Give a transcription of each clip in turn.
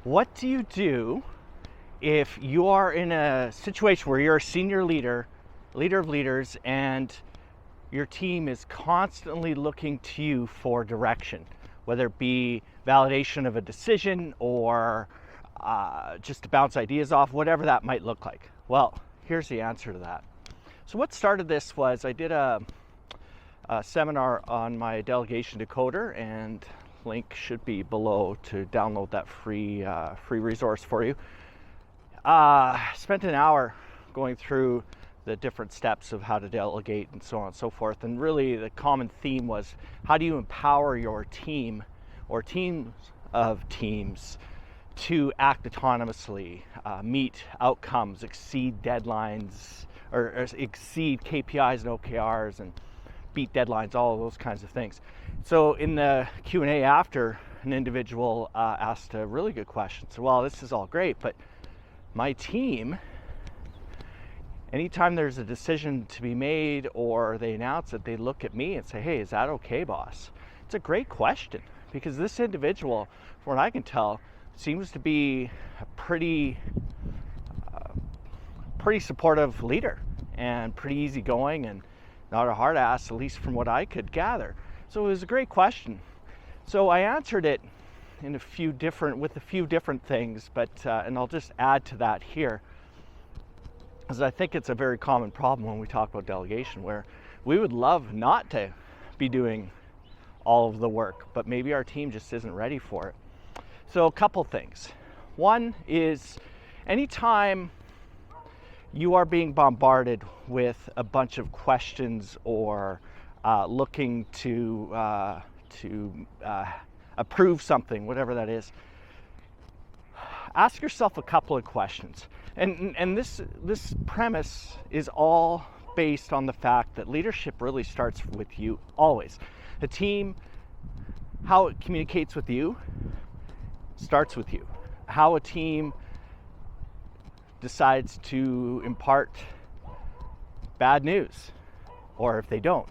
What do you do if you are in a situation where you're a senior leader of leaders, and your team is constantly looking to you for direction, whether it be validation of a decision or just to bounce ideas off, whatever that might look like? Well, here's the answer to that. So what started this was I did a seminar on my delegation decoder, and link should be below to download that free resource for you. Spent an hour going through the different steps of how to delegate and so on and so forth, and really the common theme was, how do you empower your team or teams of teams to act autonomously, meet outcomes, exceed deadlines, or exceed KPIs and OKRs, and beat deadlines, all of those kinds of things. So in the Q&A after, an individual asked a really good question. So, well, this is all great, but my team, anytime there's a decision to be made or they announce it, they look at me and say, hey, is that okay, boss? It's a great question, because this individual, from what I can tell, seems to be a pretty supportive leader and pretty easygoing and not a hard ass, at least from what I could gather. So it was a great question. So I answered it with a few different things, but and I'll just add to that here, because I think it's a very common problem when we talk about delegation, where we would love not to be doing all of the work, but maybe our team just isn't ready for it. So a couple things. One is, anytime you are being bombarded with a bunch of questions or looking to approve something, whatever that is, ask yourself a couple of questions. And this premise is all based on the fact that leadership really starts with you, always. The team, how it communicates with you, starts with you. How a team decides to impart bad news, or if they don't,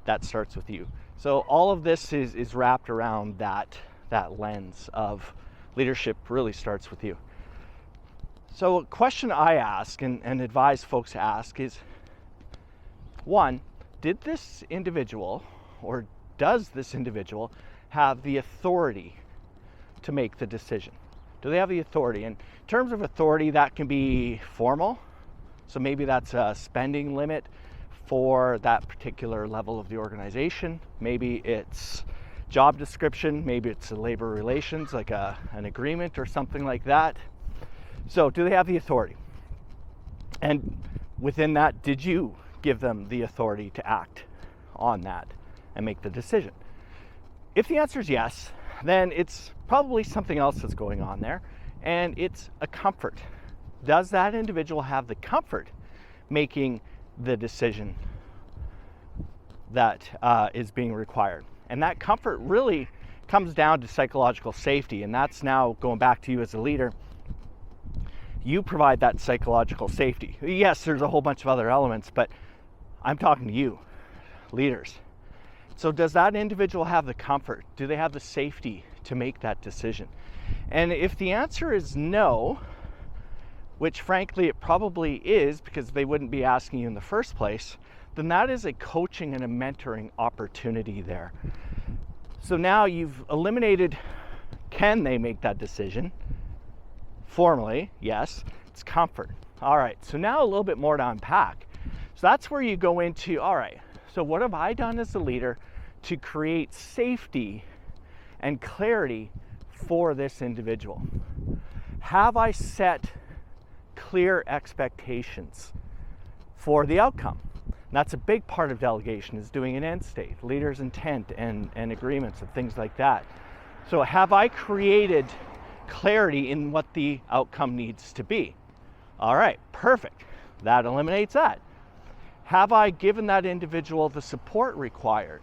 that starts with you. So all of this is wrapped around that lens of leadership really starts with you. So a question I ask and advise folks to ask is, one, did this individual, or does this individual, have the authority to make the decision? Do they have the authority? And in terms of authority, that can be formal. So maybe that's a spending limit for that particular level of the organization. Maybe it's job description. Maybe it's a labor relations, like an agreement or something like that. So do they have the authority? And within that, did you give them the authority to act on that and make the decision? If the answer is yes, then it's probably something else that's going on there, and it's a comfort. Does that individual have the comfort making the decision that is being required? And that comfort really comes down to psychological safety, and that's now going back to you as a leader. You provide that psychological safety. Yes, there's a whole bunch of other elements, but I'm talking to you, leaders. So does that individual have the comfort? Do they have the safety to make that decision? And if the answer is no, which frankly it probably is, because they wouldn't be asking you in the first place, then that is a coaching and a mentoring opportunity there. So now you've eliminated, can they make that decision? Formally, yes, it's comfort. All right, so now a little bit more to unpack. So that's where you go into, all right, so what have I done as a leader to create safety and clarity for this individual? Have I set clear expectations for the outcome? And that's a big part of delegation, is doing an end state, leader's intent and agreements and things like that. So have I created clarity in what the outcome needs to be? All right, perfect. That eliminates that. Have I given that individual the support required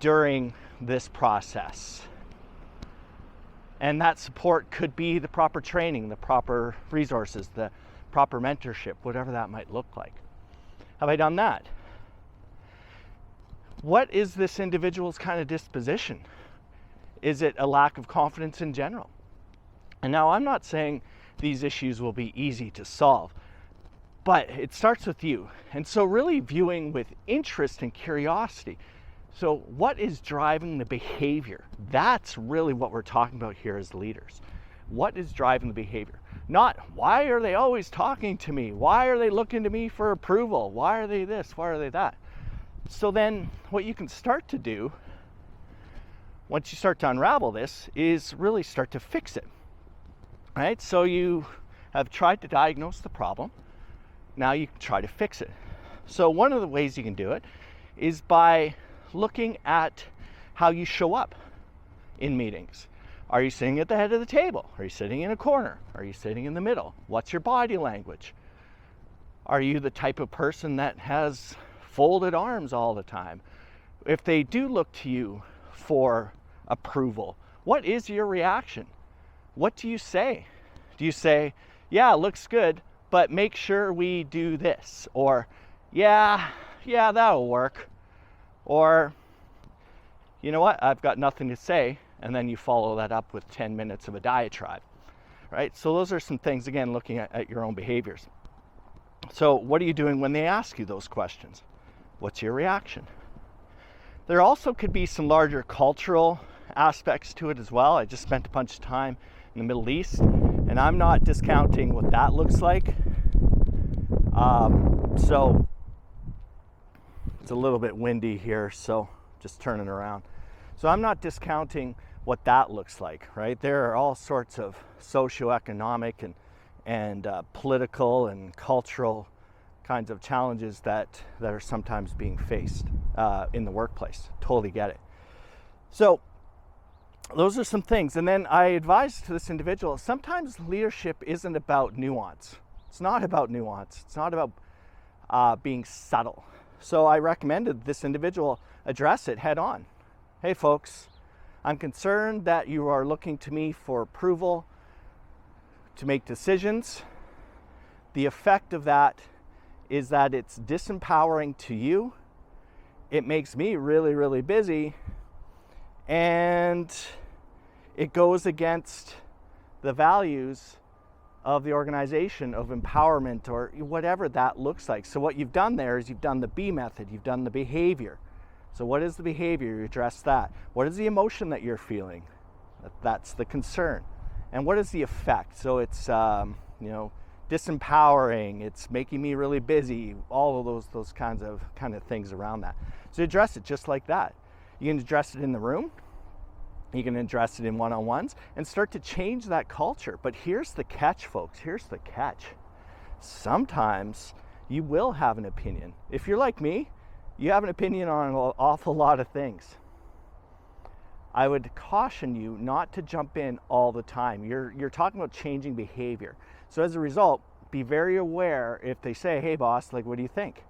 during this process? And that support could be the proper training, the proper resources, the proper mentorship, whatever that might look like. Have I done that? What is this individual's kind of disposition? Is it a lack of confidence in general? And now I'm not saying these issues will be easy to solve, but it starts with you. And so really viewing with interest and curiosity. So what is driving the behavior? That's really what we're talking about here as leaders. What is driving the behavior? Not why are they always talking to me? Why are they looking to me for approval? Why are they this? Why are they that? So then what you can start to do once you start to unravel this is really start to fix it. Right? So you have tried to diagnose the problem. Now you can try to fix it. So one of the ways you can do it is by looking at how you show up in meetings. Are you sitting at the head of the table? Are you sitting in a corner? Are you sitting in the middle? What's your body language? Are you the type of person that has folded arms all the time? If they do look to you for approval, what is your reaction? What do you say? Do you say, yeah, it looks good, but make sure we do this? Or, yeah, that'll work. Or, you know what, I've got nothing to say, and then you follow that up with 10 minutes of a diatribe, right? So those are some things, again, looking at your own behaviors. So what are you doing when they ask you those questions? What's your reaction? There also could be some larger cultural aspects to it as well. I just spent a bunch of time in the Middle East, and I'm not discounting what that looks like. So it's a little bit windy here, so just turning around. So I'm not discounting what that looks like, right? There are all sorts of socioeconomic and political and cultural kinds of challenges that are sometimes being faced in the workplace. Totally get it. So those are some things. And then I advised to this individual, sometimes leadership isn't about nuance. It's not about nuance. It's not about being subtle. So I recommended this individual address it head on. Hey folks, I'm concerned that you are looking to me for approval to make decisions. The effect of that is that it's disempowering to you. It makes me really, really busy, and it goes against the values of the organization of empowerment or whatever that looks like. So what you've done there is you've done the B method, you've done the behavior. So what is the behavior? You address that. What is the emotion that you're feeling? That's the concern. And what is the effect? So it's disempowering, it's making me really busy, all of those kinds of things around that. So address it just like that. You can address it in the room, you can address it in one-on-ones, and start to change that culture. But here's the catch, folks, here's the catch. Sometimes you will have an opinion. If you're like me, you have an opinion on an awful lot of things. I would caution you not to jump in all the time. You're talking about changing behavior. So as a result, be very aware if they say, hey boss, like, what do you think?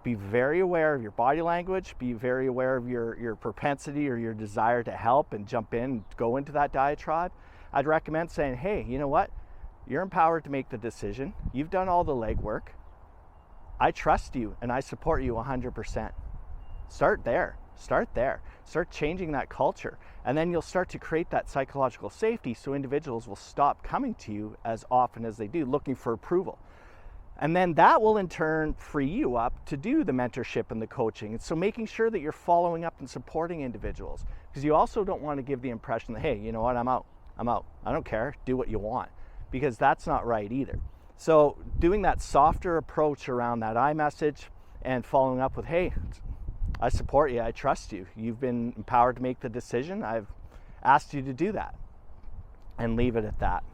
Be very aware of your body language, be very aware of your propensity or your desire to help and jump in, go into that diatribe. I'd recommend saying, hey, you know what? You're empowered to make the decision. You've done all the legwork. I trust you and I support you 100%. Start there. Start changing that culture. And then you'll start to create that psychological safety so individuals will stop coming to you as often as they do, looking for approval. And then that will in turn free you up to do the mentorship and the coaching. And so making sure that you're following up and supporting individuals, because you also don't want to give the impression that, hey, you know what, I'm out. I don't care, do what you want, because that's not right either. So doing that softer approach around that I message and following up with, hey, I support you, I trust you. You've been empowered to make the decision. I've asked you to do that, and leave it at that.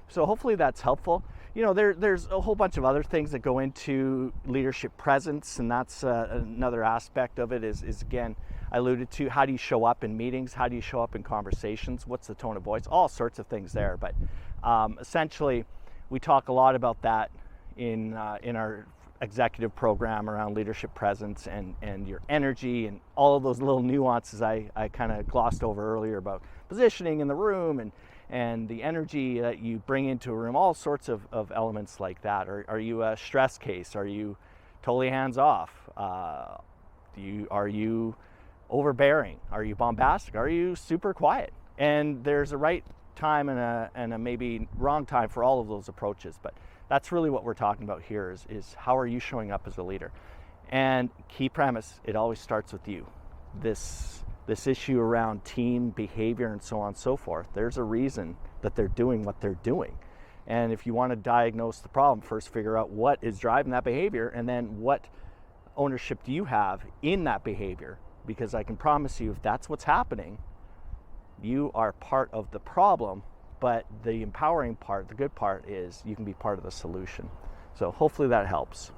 So hopefully that's helpful. You know, there's a whole bunch of other things that go into leadership presence, and that's another aspect of it is again, I alluded to, how do you show up in meetings? How do you show up in conversations? What's the tone of voice? All sorts of things there. But essentially, we talk a lot about that in our executive program around leadership presence and your energy and all of those little nuances I kind of glossed over earlier about positioning in the room and the energy that you bring into a room, all sorts of elements like that. Are you a stress case? Are you totally hands off? Are you overbearing? Are you bombastic? Are you super quiet? And there's a right time and a maybe wrong time for all of those approaches, but that's really what we're talking about here is how are you showing up as a leader? And key premise, it always starts with you. This issue around team behavior and so on and so forth, there's a reason that they're doing what they're doing. And if you want to diagnose the problem, first figure out what is driving that behavior, and then what ownership do you have in that behavior? Because I can promise you, if that's what's happening, you are part of the problem, but the empowering part, the good part, is you can be part of the solution. So hopefully that helps.